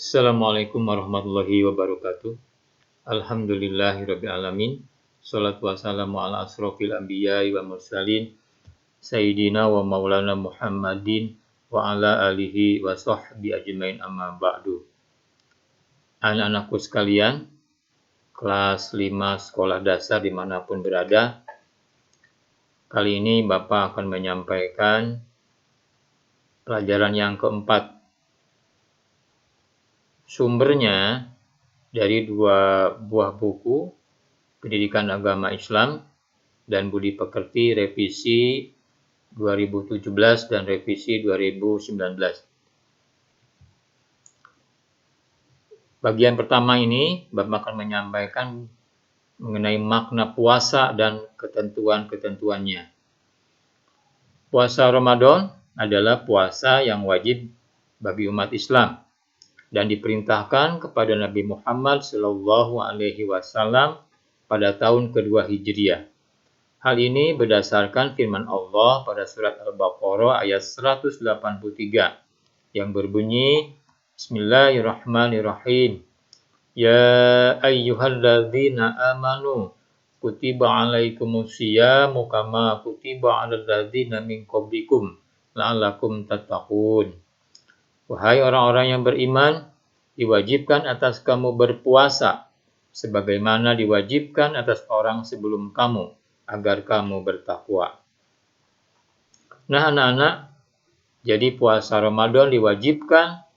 Assalamualaikum warahmatullahi wabarakatuh. Alhamdulillahirabbil alamin. Shalatu wassalamu ala asrofil anbiya'i wa mursalin sayyidina wa maulana Muhammadin wa ala alihi wa sahbihi ajmain amma ba'du. Anak-anakku sekalian, kelas 5 sekolah dasar dimanapun berada, kali ini Bapak akan menyampaikan pelajaran yang keempat. Sumbernya dari dua buah buku, Pendidikan Agama Islam dan Budi Pekerti revisi 2017 dan revisi 2019. Bagian pertama ini, Bapak akan menyampaikan mengenai makna puasa dan ketentuan-ketentuannya. Puasa Ramadan adalah puasa yang wajib bagi umat Islam dan diperintahkan kepada Nabi Muhammad SAW pada tahun kedua Hijriah. Hal ini berdasarkan firman Allah pada surat Al-Baqarah ayat 183 yang berbunyi, Bismillahirrahmanirrahim. Ya ayyuhalladzina amanu kutiba alaikumusyiyamu kama kutiba alal ladzina min qablikum la'allakum tattaqun. Wahai orang-orang yang beriman, diwajibkan atas kamu berpuasa, sebagaimana diwajibkan atas orang sebelum kamu, agar kamu bertakwa. Nah anak-anak, jadi puasa Ramadan diwajibkan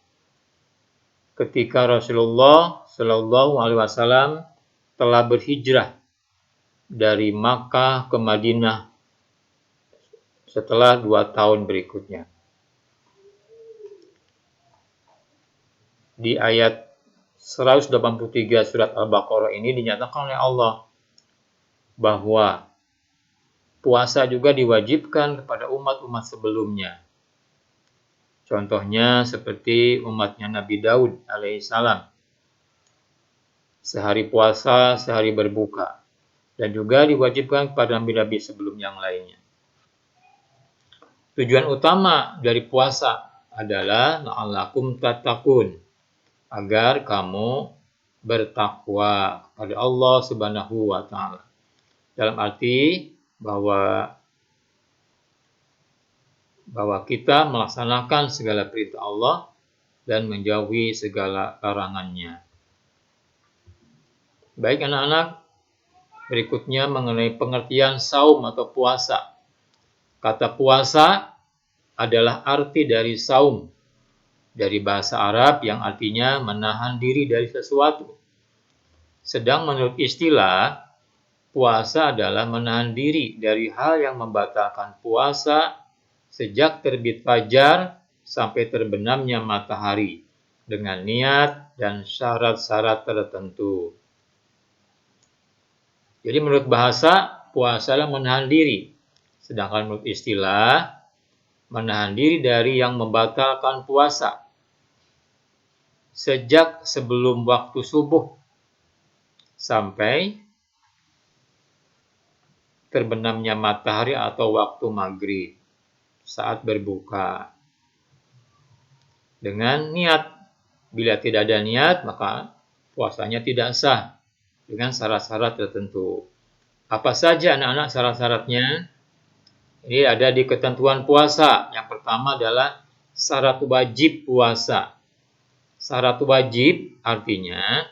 ketika Rasulullah SAW telah berhijrah dari Makkah ke Madinah setelah 2 tahun berikutnya. Di ayat 183 surat Al-Baqarah ini dinyatakan oleh Allah bahwa puasa juga diwajibkan kepada umat-umat sebelumnya. Contohnya seperti umatnya Nabi Daud alaihissalam. Sehari puasa, sehari berbuka. Dan juga diwajibkan kepada nabi-nabi sebelum yang lainnya. Tujuan utama dari puasa adalah la'allakum tattaqun, agar kamu bertakwa kepada Allah Subhanahu wa Ta'ala. Dalam arti bahwa kita melaksanakan segala perintah Allah dan menjauhi segala larangannya. Baik anak-anak, berikutnya mengenai pengertian saum atau puasa. Kata puasa adalah arti dari saum, dari bahasa Arab yang artinya menahan diri dari sesuatu. Sedang menurut istilah, puasa adalah menahan diri dari hal yang membatalkan puasa sejak terbit fajar sampai terbenamnya matahari dengan niat dan syarat-syarat tertentu. Jadi menurut bahasa, puasa adalah menahan diri. Sedangkan menurut istilah, menahan diri dari yang membatalkan puasa sejak sebelum waktu subuh sampai terbenamnya matahari atau waktu maghrib saat berbuka. Dengan niat, bila tidak ada niat maka puasanya tidak sah dengan syarat-syarat tertentu. Apa saja anak-anak syarat-syaratnya? Ini ada di ketentuan puasa. Yang pertama adalah syarat wajib puasa. Syarat wajib artinya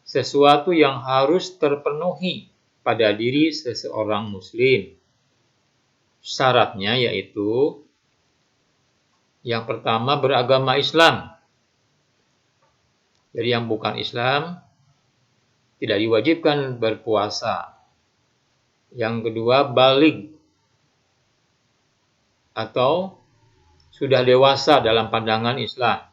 sesuatu yang harus terpenuhi pada diri seseorang muslim. Syaratnya yaitu yang pertama beragama Islam. Jadi yang bukan Islam tidak diwajibkan berpuasa. Yang kedua baligh atau sudah dewasa dalam pandangan Islam.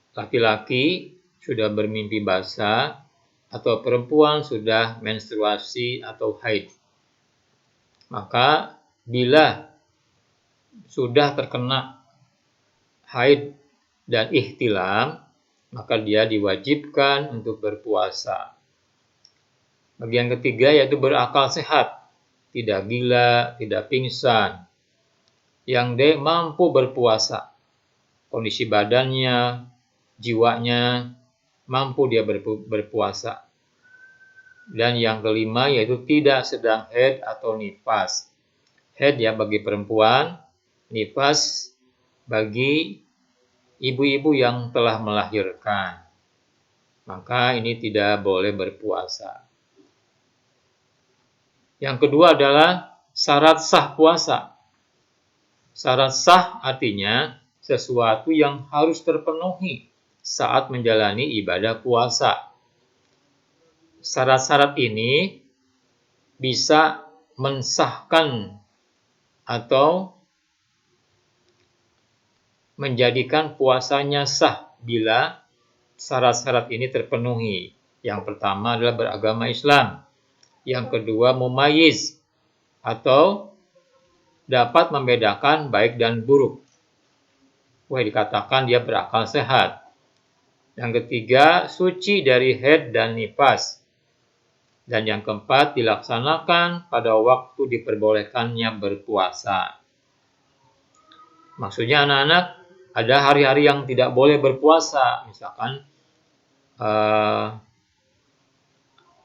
Laki-laki sudah bermimpi basah atau perempuan sudah menstruasi atau haid. Maka bila sudah terkena haid dan ihtilam, maka dia diwajibkan untuk berpuasa. Bagian ketiga yaitu berakal sehat, tidak gila, tidak pingsan, yang mampu berpuasa. kondisi badannya, jiwanya, mampu dia berpuasa. Dan yang kelima yaitu tidak sedang haid atau nifas. Haid ya bagi perempuan, nifas bagi ibu-ibu yang telah melahirkan. Maka ini tidak boleh berpuasa. Yang kedua adalah syarat sah puasa. Syarat sah artinya sesuatu yang harus terpenuhi saat menjalani ibadah puasa. Syarat-syarat ini bisa mensahkan atau menjadikan puasanya sah bila syarat-syarat ini terpenuhi. Yang pertama adalah beragama Islam. Yang kedua mumayyiz atau dapat membedakan baik dan buruk. Dikatakan dia berakal sehat. Yang ketiga suci dari haid dan nifas. Dan yang keempat dilaksanakan pada waktu diperbolehkannya berpuasa. Maksudnya anak-anak ada hari-hari yang tidak boleh berpuasa. Misalkan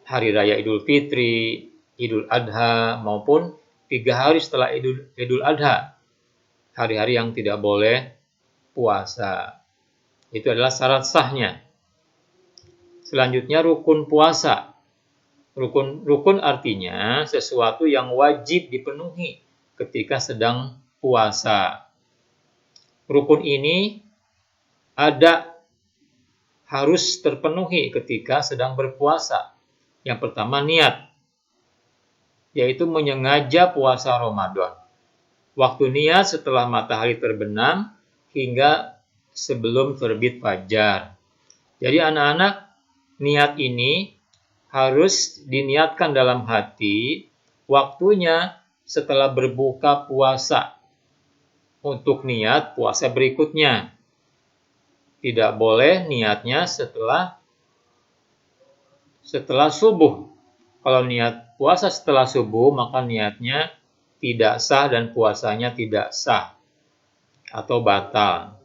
Hari Raya Idul Fitri, Idul Adha, maupun 3 hari setelah Idul Adha. Hari-hari yang tidak boleh puasa. Itu adalah syarat sahnya. Selanjutnya rukun puasa. Rukun artinya sesuatu yang wajib dipenuhi ketika sedang puasa. Rukun ini harus terpenuhi ketika sedang berpuasa. Yang pertama niat, yaitu menyengaja puasa Ramadan. Waktu niat setelah matahari terbenam hingga sebelum terbit fajar. Jadi anak-anak, niat ini harus diniatkan dalam hati waktunya setelah berbuka puasa untuk niat puasa berikutnya. Tidak boleh niatnya setelah subuh. Kalau niat puasa setelah subuh, maka niatnya tidak sah dan puasanya tidak sah atau batal.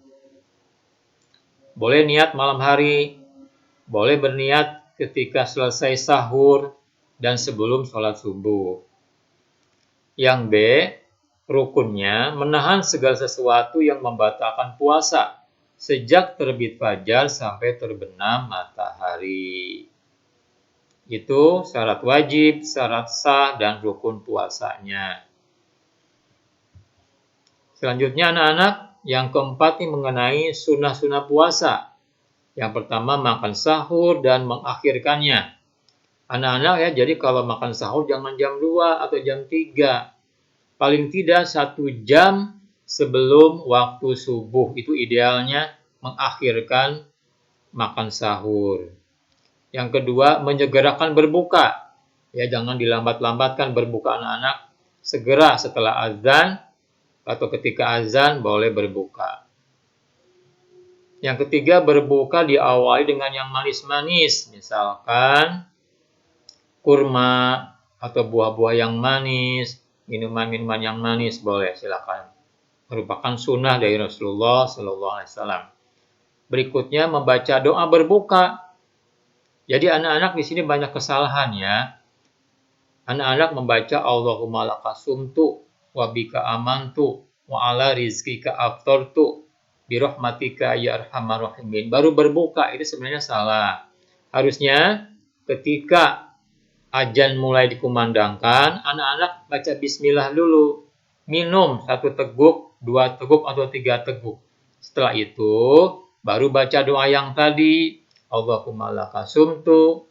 Boleh niat malam hari, boleh berniat ketika selesai sahur dan sebelum sholat subuh. Yang B, rukunnya menahan segala sesuatu yang membatalkan puasa sejak terbit fajar sampai terbenam matahari. Itu syarat wajib, syarat sah, dan rukun puasanya. Selanjutnya anak-anak, yang keempat ini mengenai sunnah-sunnah puasa. Yang pertama makan sahur dan mengakhirkannya. Anak-anak ya, jadi kalau makan sahur jangan jam 2 atau jam 3. Paling tidak 1 jam sebelum waktu subuh. Itu idealnya mengakhirkan makan sahur. Yang kedua, menyegerakan berbuka. Ya, jangan dilambat-lambatkan berbuka anak-anak. Segera setelah azan atau ketika azan boleh berbuka. Yang ketiga, berbuka diawali dengan yang manis-manis. Misalkan kurma atau buah-buah yang manis, minuman-minuman yang manis boleh, silakan. Merupakan sunnah dari Rasulullah SAW. Berikutnya, membaca doa berbuka. Jadi anak-anak di sini banyak kesalahan ya. Anak-anak membaca Allahumma lakasumtu wa bika amantu wa ala rizkika aftartu birahmatika ya arhamar rahimin. Baru berbuka, itu sebenarnya salah. Harusnya ketika azan mulai dikumandangkan, anak-anak baca bismillah dulu. Minum 1 teguk, 2 teguk atau 3 teguk. Setelah itu baru baca doa yang tadi. Allahumma lakasumtu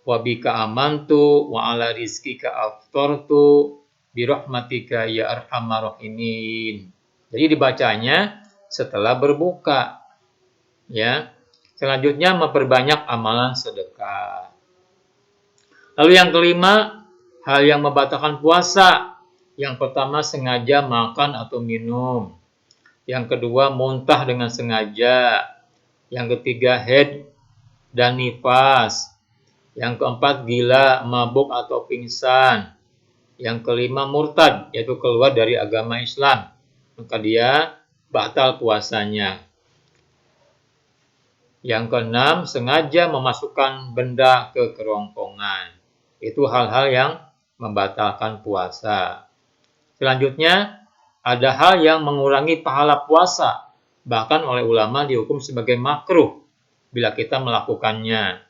wa bika amantu wa ala rizkika aftartu birahmatika ya arhamar rahimin. Jadi dibacanya setelah berbuka. Ya. Selanjutnya memperbanyak amalan sedekah. Lalu yang kelima, hal yang membatalkan puasa. Yang pertama sengaja makan atau minum. Yang kedua muntah dengan sengaja. Yang ketiga haid dan nifas. Yang keempat gila, mabuk atau pingsan. Yang kelima murtad, yaitu keluar dari agama Islam. Maka dia batal puasanya. Yang keenam, sengaja memasukkan benda ke kerongkongan. Itu hal-hal yang membatalkan puasa. Selanjutnya, ada hal yang mengurangi pahala puasa, bahkan oleh ulama dihukum sebagai makruh bila kita melakukannya.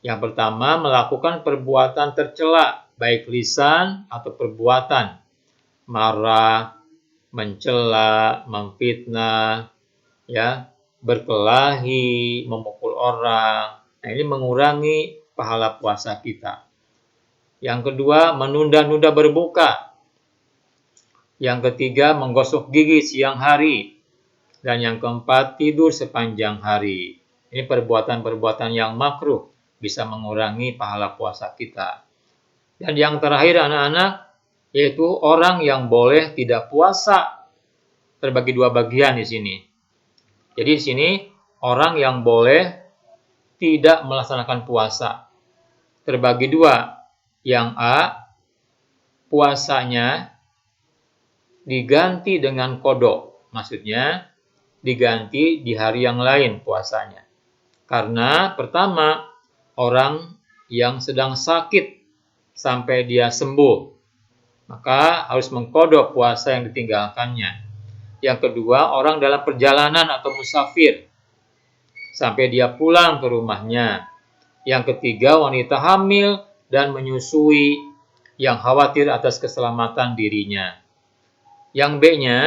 Yang pertama, melakukan perbuatan tercela, baik lisan atau perbuatan, marah, mencela, memfitnah, ya, berkelahi, memukul orang. Nah, ini mengurangi pahala puasa kita. Yang kedua, menunda-nunda berbuka. Yang ketiga, menggosok gigi siang hari. Dan yang keempat, tidur sepanjang hari. Ini perbuatan-perbuatan yang makruh, bisa mengurangi pahala puasa kita. Dan yang terakhir anak-anak, yaitu orang yang boleh tidak puasa. Terbagi dua bagian di sini. Jadi di sini orang yang boleh tidak melaksanakan puasa. Terbagi dua. Yang A, puasanya diganti dengan qadha. Maksudnya diganti di hari yang lain puasanya. Karena pertama, orang yang sedang sakit sampai dia sembuh, maka harus mengqadha puasa yang ditinggalkannya. Yang kedua, orang dalam perjalanan atau musafir sampai dia pulang ke rumahnya. Yang ketiga, wanita hamil dan menyusui yang khawatir atas keselamatan dirinya. Yang B-nya,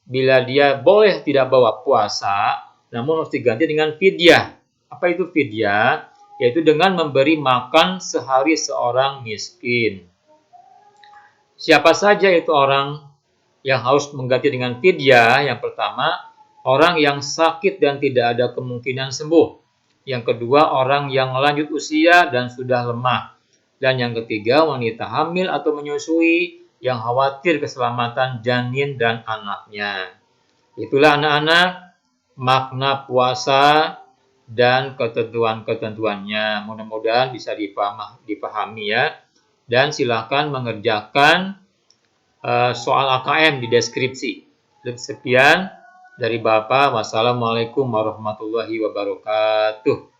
bila dia boleh tidak bawa puasa, namun harus diganti dengan fidyah. Apa itu fidyah? Yaitu dengan memberi makan sehari seorang miskin. Siapa saja itu orang yang harus mengganti dengan fidyah? Yang pertama, orang yang sakit dan tidak ada kemungkinan sembuh. Yang kedua, orang yang lanjut usia dan sudah lemah. Dan yang ketiga, wanita hamil atau menyusui yang khawatir keselamatan janin dan anaknya. Itulah anak-anak makna puasa dan ketentuan-ketentuannya. Mudah-mudahan bisa dipahami ya. Dan silakan mengerjakan soal AKM di deskripsi. Sekian dari Bapak. Wassalamualaikum warahmatullahi wabarakatuh.